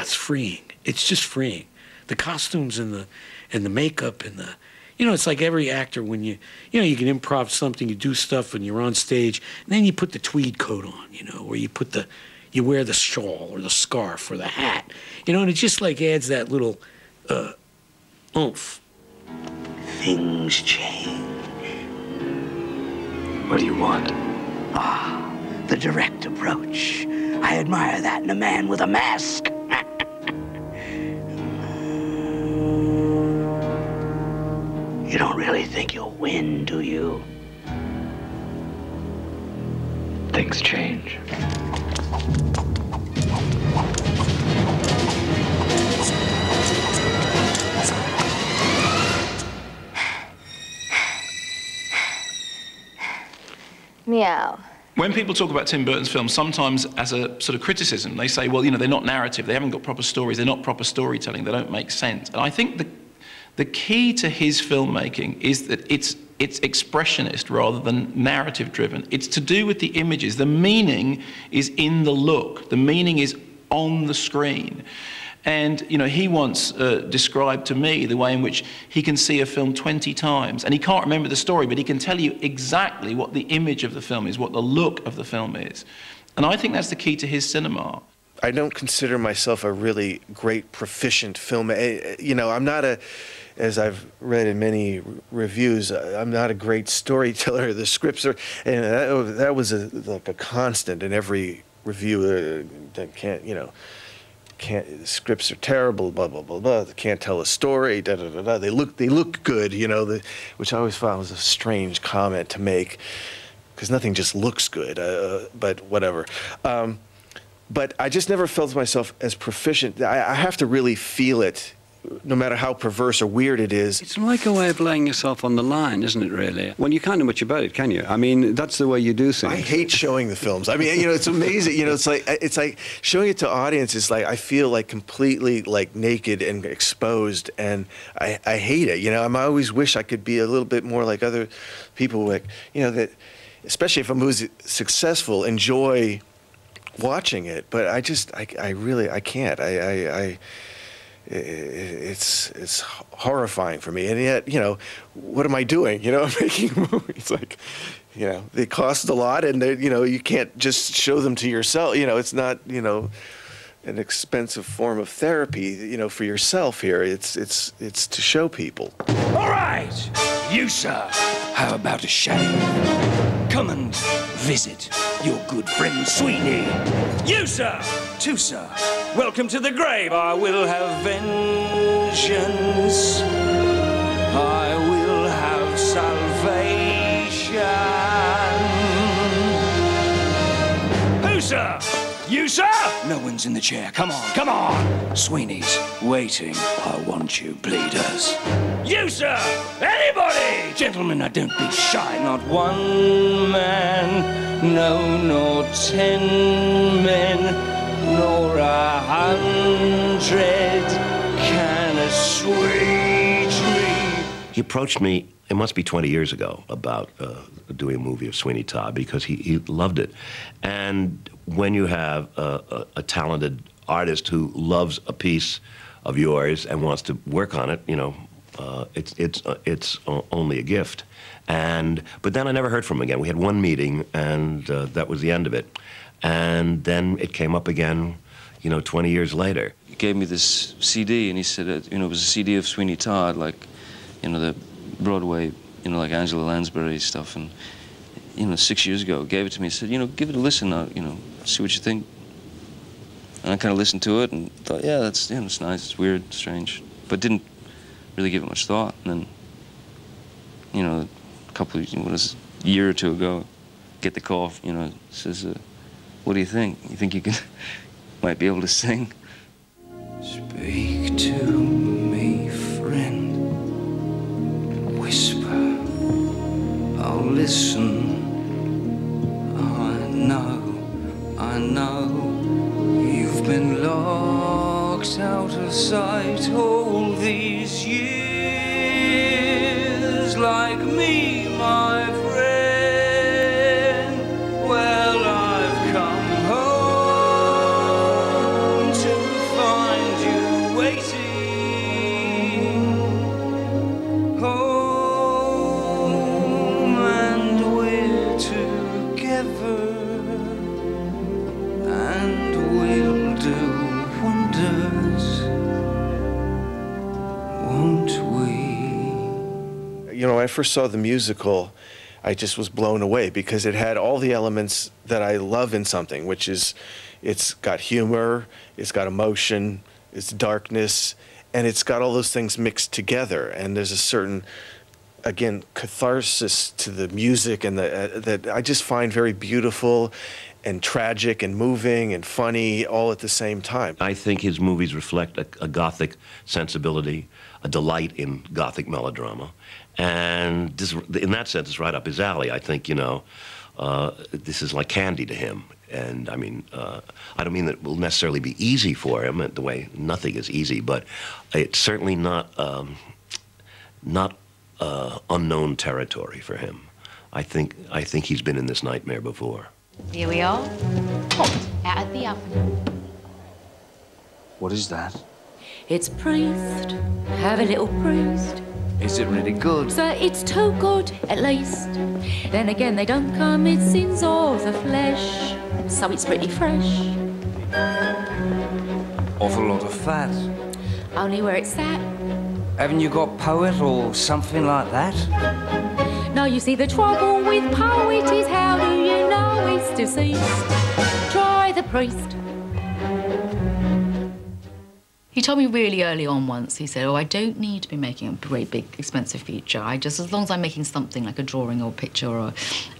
it's freeing. It's just freeing. The costumes and the makeup and the, you know, it's like every actor when you know, you can improv something, you do stuff when you're on stage, and then you put the tweed coat on, you know, or you wear the shawl or the scarf or the hat, you know, and it just like adds that little oomph. Things change. What do you want? Ah, the direct approach. I admire that in a man with a mask. You don't really think you'll win, do you? Things change. Meow. When people talk about Tim Burton's films, sometimes as a sort of criticism, they say, well, you know, they're not narrative, they haven't got proper stories, they're not proper storytelling, they don't make sense. And I think the key to his filmmaking is that it's expressionist rather than narrative-driven. It's to do with the images. The meaning is in the look. The meaning is on the screen. And, you know, he once described to me the way in which he can see a film 20 times, and he can't remember the story, but he can tell you exactly what the image of the film is, what the look of the film is. And I think that's the key to his cinema. I don't consider myself a really great, proficient filmmaker. You know, I'm not as I've read in many reviews, I'm not a great storyteller. The scripts are, and that was like a constant in every review. That can't, you know, scripts are terrible, blah blah blah blah. They can't tell a story, da da da da. They look good, you know, which I always found was a strange comment to make, because nothing just looks good. But whatever. But I just never felt myself as proficient. I have to really feel it, no matter how perverse or weird it is. It's like a way of laying yourself on the line, isn't it, really? When you can't know much about it, can you? I mean, that's the way you do things. I hate showing the films. I mean, you know, it's amazing. You know, it's like showing it to audiences, like I feel like completely like naked and exposed, and I hate it. You know, I always wish I could be a little bit more like other people, like, you know, that, especially if a movie's successful, enjoy watching it. But I just, I really, I can't. It's horrifying for me, and yet, you know, what am I doing? You know, I'm making movies. Like, you know, they cost a lot, and you know, you can't just show them to yourself. You know, it's not, you know, an expensive form of therapy, you know, for yourself here. It's to show people. All right, you sir, how about a shave? Come and visit your good friend Sweeney. You sir, too sir, welcome to the grave. I will have vengeance. I will have salvation. Who sir? You, sir? No one's in the chair. Come on, come on. Sweeney's waiting. I want you, bleeders. You, sir? Anybody? Gentlemen, now don't be shy. Not one man, no, nor 10 men, nor 100 can assuage me. He approached me, it must be 20 years ago, about doing a movie of Sweeney Todd, because he loved it. And when you have a talented artist who loves a piece of yours and wants to work on it, you know, it's only a gift. But then I never heard from him again. We had one meeting, and that was the end of it. And then it came up again, you know, 20 years later. He gave me this CD, and he said, you know, it was a CD of Sweeney Todd, like, you know, the Broadway, you know, like Angela Lansbury stuff, and, you know, 6 years ago, gave it to me. He said, you know, give it a listen, you know, see what you think. And I kind of listened to it and thought, yeah, that's, you know, it's nice, it's weird, strange, but didn't really give it much thought. And then, you know, a couple of, what is it, a year or two ago, get the call, you know, says, what do you think? You think you might be able to sing? Speak to me, friend. Whisper, I'll listen. I know, you've been locked out of sight all these years, like me, my friend. Well, I've come home to find first saw the musical, I just was blown away because it had all the elements that I love in something, which is it's got humor, it's got emotion, it's darkness, and it's got all those things mixed together. And there's a certain, again, catharsis to the music and that I just find very beautiful and tragic and moving and funny all at the same time. I think his movies reflect a Gothic sensibility, a delight in Gothic melodrama. And this, in that sense, it's right up his alley. I think, you know, this is like candy to him. And I mean, I don't mean that it will necessarily be easy for him, the way nothing is easy, but it's certainly not unknown territory for him. I think he's been in this nightmare before. Here we are, popped out of the oven. What is that? It's priest, have a little priest. Is it really good? So it's too good, at least. Then again, they don't commit sins of the flesh, so it's pretty fresh. Awful lot of fat. Only where it's at. Haven't you got poet or something like that? No, you see, the trouble with poet is how do you know it's deceased? Try the priest. He told me really early on once, he said, oh, I don't need to be making a great big expensive feature. As long as I'm making something like a drawing or a picture or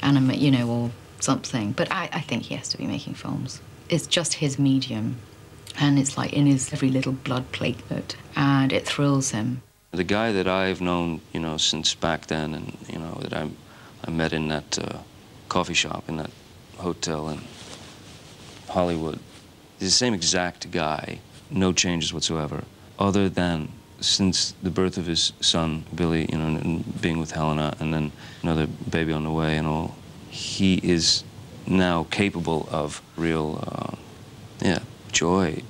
anime, you know, or something. But I think he has to be making films. It's just his medium. And it's like in his every little blood platelet. And it thrills him. The guy that I've known, you know, since back then, and, you know, that I met in that coffee shop, in that hotel in Hollywood, is the same exact guy. No changes whatsoever, other than since the birth of his son, Billy, you know, and being with Helena, and then another baby on the way and all, he is now capable of real, yeah, joy.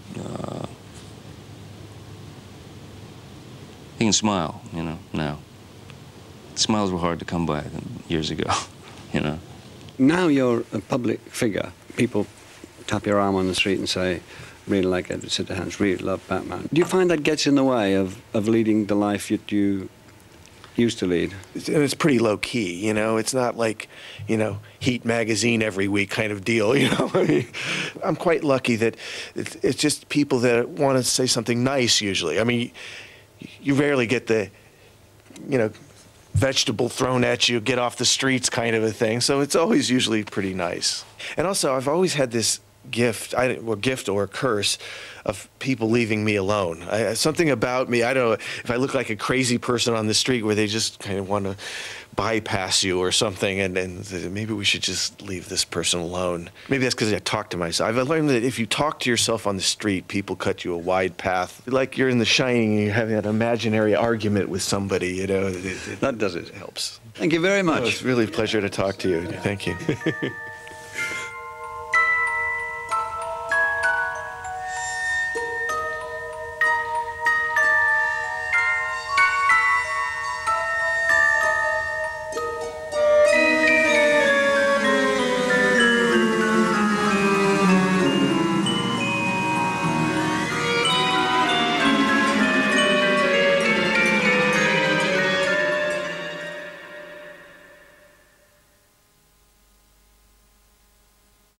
He can smile, you know, now. Smiles were hard to come by years ago, you know. Now you're a public figure. People tap your arm on the street and say, really like Edward Scissorhands, really love Batman. Do you find that gets in the way of leading the life that you used to lead? It's pretty low-key, you know? It's not like, you know, Heat magazine every week kind of deal, you know? I mean, I'm quite lucky that it's just people that want to say something nice, usually. I mean, you rarely get the, you know, vegetable thrown at you, get off the streets kind of a thing, so it's always usually pretty nice. And also, I've always had this gift, gift or curse, of people leaving me alone. Something about me, I don't know, if I look like a crazy person on the street where they just kind of want to bypass you or something, and maybe we should just leave this person alone. Maybe that's because I talk to myself. I've learned that if you talk to yourself on the street, people cut you a wide path. Like you're in The Shining and you're having that imaginary argument with somebody, you know. That does it. Helps. Thank you very much. Oh, it's really a pleasure to talk to you. Thank you.